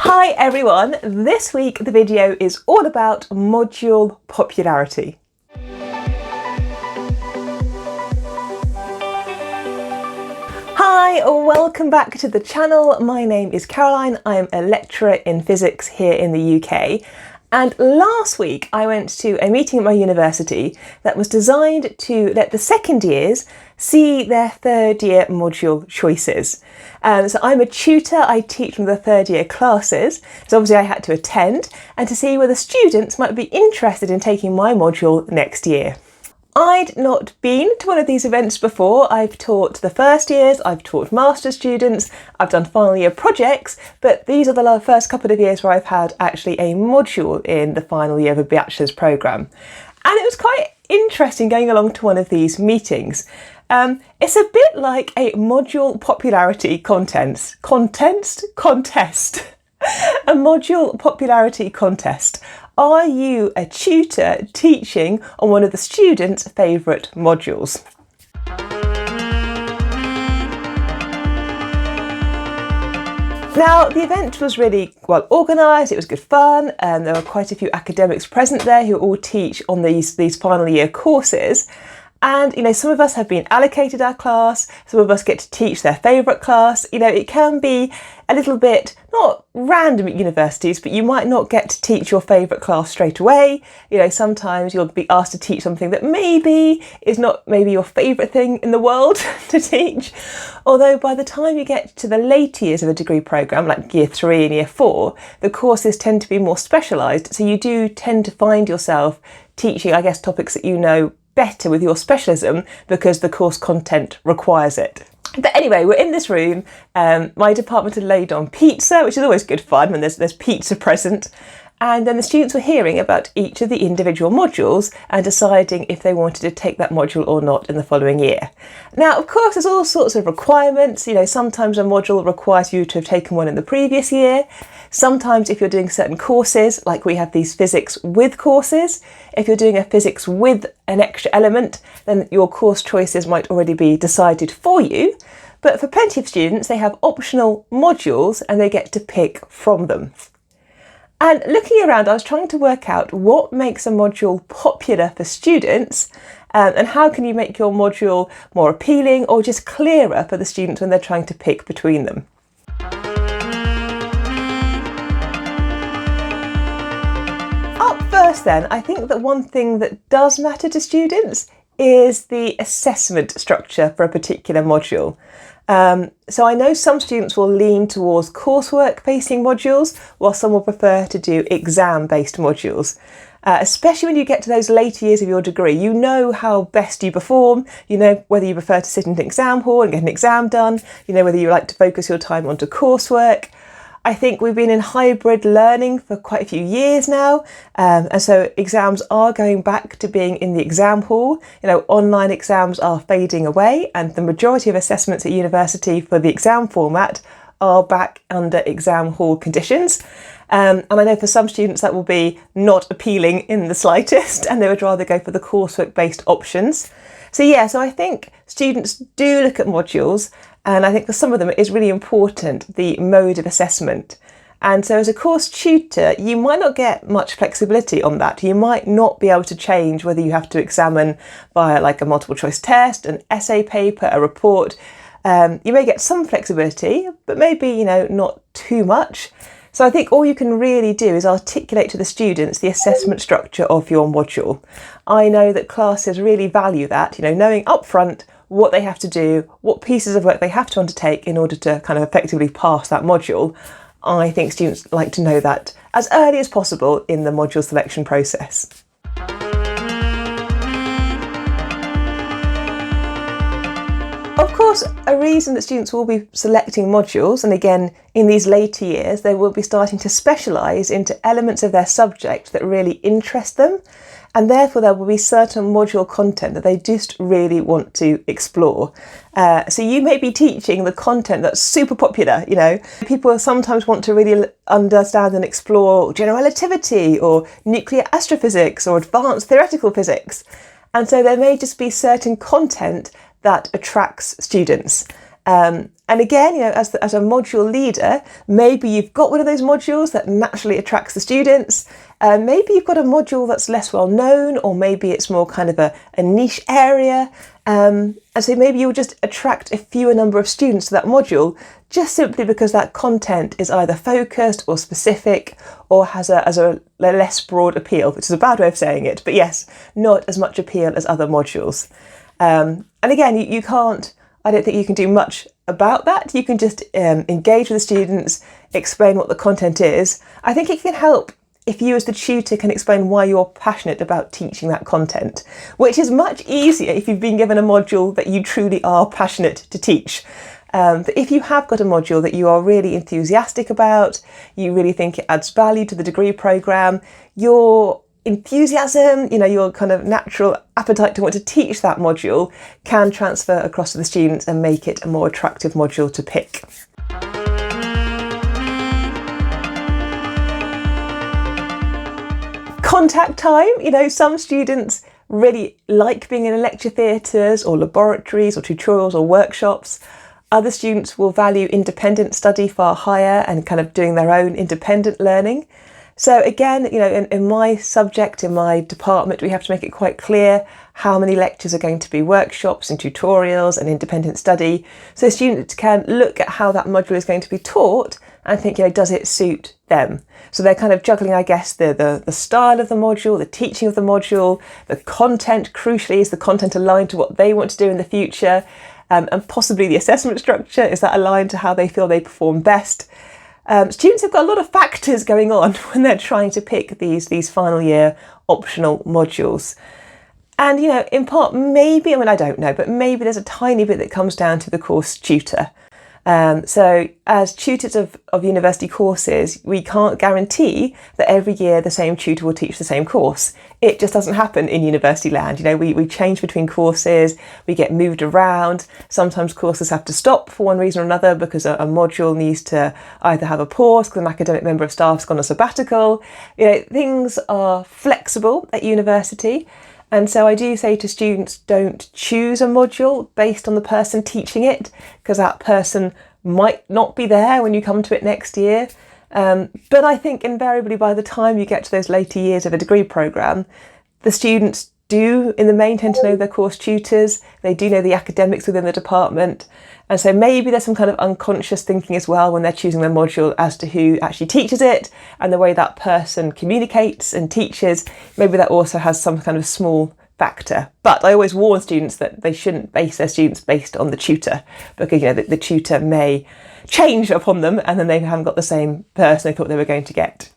Hi everyone, this week the video is all about module popularity. Hi, welcome back to the channel. My name is Caroline. I am a lecturer in physics here in the UK. And last week I went to a meeting at my university that was designed to let the second years see their third year module choices. So I'm a tutor, I teach from the third year classes, so obviously I had to attend and to see whether students might be interested in taking my module next year. I'd not been to one of these events before. I've taught the first years, I've taught master's students, I've done final year projects, but these are the first couple of years where I've had actually a module in the final year of a bachelor's programme. And it was quite interesting going along to one of these meetings. It's a bit like a module popularity contest. A module popularity contest. Are you a tutor teaching on one of the students' favourite modules? Now, the event was really well organised, it was good fun, and there were quite a few academics present there who all teach on these final year courses. And, you know, some of us have been allocated our class, some of us get to teach their favourite class. You know, it can be a little bit, not random at universities, but you might not get to teach your favourite class straight away. You know, sometimes you'll be asked to teach something that maybe is not maybe your favourite thing in the world to teach. Although by the time you get to the later years of a degree programme, like year 3 and year 4, the courses tend to be more specialised. So you do tend to find yourself teaching, I guess, topics that you know better with your specialism because the course content requires it. But anyway, we're in this room. My department had laid on pizza, which is always good fun when there's pizza present. And then the students were hearing about each of the individual modules and deciding if they wanted to take that module or not in the following year. Now, of course, there's all sorts of requirements. You know, sometimes a module requires you to have taken one in the previous year. Sometimes if you're doing certain courses, like we have these physics with courses, if you're doing a physics with an extra element, then your course choices might already be decided for you. But for plenty of students, they have optional modules and they get to pick from them. And looking around, I was trying to work out what makes a module popular for students and how can you make your module more appealing or just clearer for the students when they're trying to pick between them. Up first then, I think that one thing that does matter to students is the assessment structure for a particular module. So I know some students will lean towards coursework-facing modules, while some will prefer to do exam-based modules. Especially when you get to those later years of your degree, you know how best you perform, you know whether you prefer to sit in an exam hall and get an exam done, you know whether you like to focus your time onto coursework. I think we've been in hybrid learning for quite a few years now, and so exams are going back to being in the exam hall. You know, online exams are fading away, and the majority of assessments at university for the exam format are back under exam hall conditions. And I know for some students that will be not appealing in the slightest, and they would rather go for the coursework-based options. So I think students do look at modules, and I think for some of them it is really important, the mode of assessment. And so as a course tutor, you might not get much flexibility on that. You might not be able to change whether you have to examine via like a multiple choice test, an essay paper, a report. You may get some flexibility, but maybe, you know, not too much. So I think all you can really do is articulate to the students the assessment structure of your module. I know that classes really value that, you know, knowing upfront what they have to do, what pieces of work they have to undertake in order to kind of effectively pass that module. I think students like to know that as early as possible in the module selection process. Of course, a reason that students will be selecting modules, and again, in these later years, they will be starting to specialise into elements of their subject that really interest them, and therefore there will be certain module content that they just really want to explore. So you may be teaching the content that's super popular, you know. People sometimes want to really understand and explore general relativity or nuclear astrophysics or advanced theoretical physics. And so there may just be certain content that attracts students. And again, as a module leader, maybe you've got one of those modules that naturally attracts the students. Maybe you've got a module that's less well known, or maybe it's more kind of a niche area. And so maybe you'll just attract a fewer number of students to that module, just simply because that content is either focused or specific, or has a less broad appeal, which is a bad way of saying it. But yes, not as much appeal as other modules. And again, I don't think you can do much about that. You can just engage with the students, explain what the content is. I think it can help if you as the tutor can explain why you're passionate about teaching that content, which is much easier if you've been given a module that you truly are passionate to teach. But if you have got a module that you are really enthusiastic about, you really think it adds value to the degree programme, your enthusiasm, your kind of natural appetite to want to teach that module can transfer across to the students and make it a more attractive module to pick. Contact time, some students really like being in lecture theatres or laboratories or tutorials or workshops. Other students will value independent study far higher and kind of doing their own independent learning. So again, in my subject, in my department, we have to make it quite clear how many lectures are going to be workshops and tutorials and independent study. So students can look at how that module is going to be taught and think, does it suit them? So they're kind of juggling, I guess, the style of the module, the teaching of the module, the content, crucially, is the content aligned to what they want to do in the future? And possibly the assessment structure, is that aligned to how they feel they perform best? Students have got a lot of factors going on when they're trying to pick these final year optional modules. And, in part, maybe, I don't know, but maybe there's a tiny bit that comes down to the course tutor. So as tutors of university courses, we can't guarantee that every year the same tutor will teach the same course. It just doesn't happen in university land. We change between courses, we get moved around. Sometimes courses have to stop for one reason or another because a module needs to either have a pause because an academic member of staff's gone on sabbatical. Things are flexible at university. And so I do say to students, don't choose a module based on the person teaching it, because that person might not be there when you come to it next year. But I think invariably by the time you get to those later years of a degree programme, the students do in the main tend to know their course tutors, they do know the academics within the department. And so maybe there's some kind of unconscious thinking as well when they're choosing their module as to who actually teaches it and the way that person communicates and teaches. Maybe that also has some kind of small factor. But I always warn students that they shouldn't base their students based on the tutor, because the tutor may change upon them and then they haven't got the same person they thought they were going to get.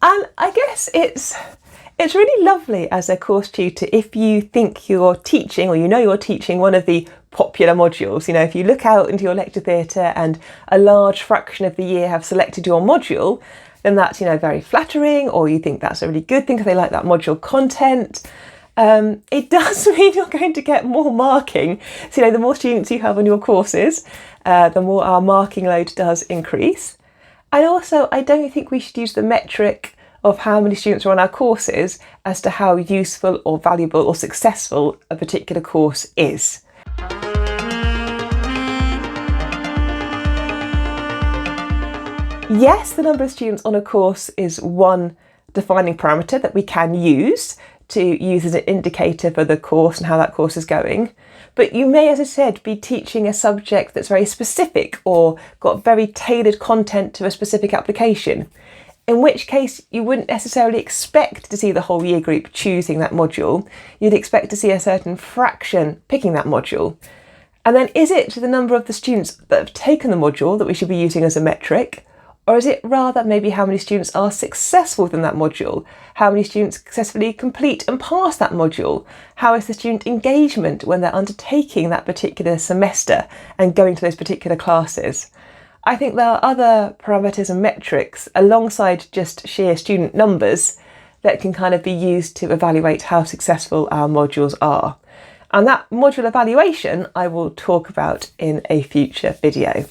And I guess it's really lovely as a course tutor if you think you're teaching, or you're teaching one of the popular modules. If you look out into your lecture theatre and a large fraction of the year have selected your module, then that's very flattering, or you think that's a really good thing because they like that module content. It does mean you're going to get more marking. So the more students you have on your courses, the more our marking load does increase. And also, I don't think we should use the metric of how many students are on our courses as to how useful or valuable or successful a particular course is. Yes, the number of students on a course is one defining parameter that we can use as an indicator for the course and how that course is going. But you may, as I said, be teaching a subject that's very specific or got very tailored content to a specific application, in which case you wouldn't necessarily expect to see the whole year group choosing that module. You'd expect to see a certain fraction picking that module. And then is it the number of the students that have taken the module that we should be using as a metric? Or is it rather maybe how many students are successful within that module? How many students successfully complete and pass that module? How is the student engagement when they're undertaking that particular semester and going to those particular classes? I think there are other parameters and metrics alongside just sheer student numbers that can kind of be used to evaluate how successful our modules are. And that module evaluation I will talk about in a future video.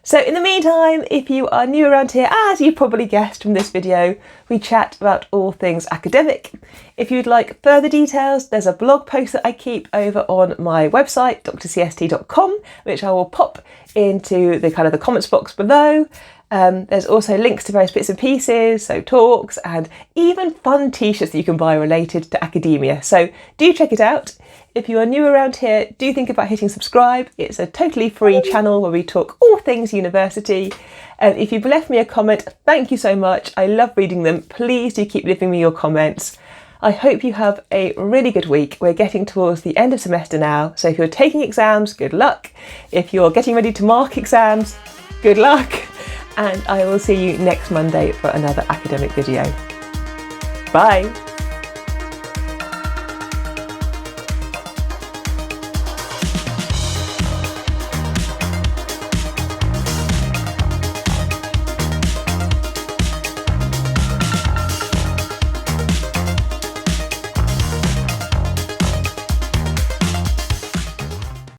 So in the meantime, if you are new around here, as you probably guessed from this video, we chat about all things academic. If you'd like further details, there's a blog post that I keep over on my website, drcst.com, which I will pop into the kind of the comments box below. There's also links to various bits and pieces, so talks and even fun t-shirts that you can buy related to academia. So do check it out. If you are new around here, do think about hitting subscribe. It's a totally free channel where we talk all things university. And if you've left me a comment, thank you so much. I love reading them. Please do keep leaving me your comments. I hope you have a really good week. We're getting towards the end of semester now. So if you're taking exams, good luck. If you're getting ready to mark exams, good luck. And I will see you next Monday for another academic video. Bye.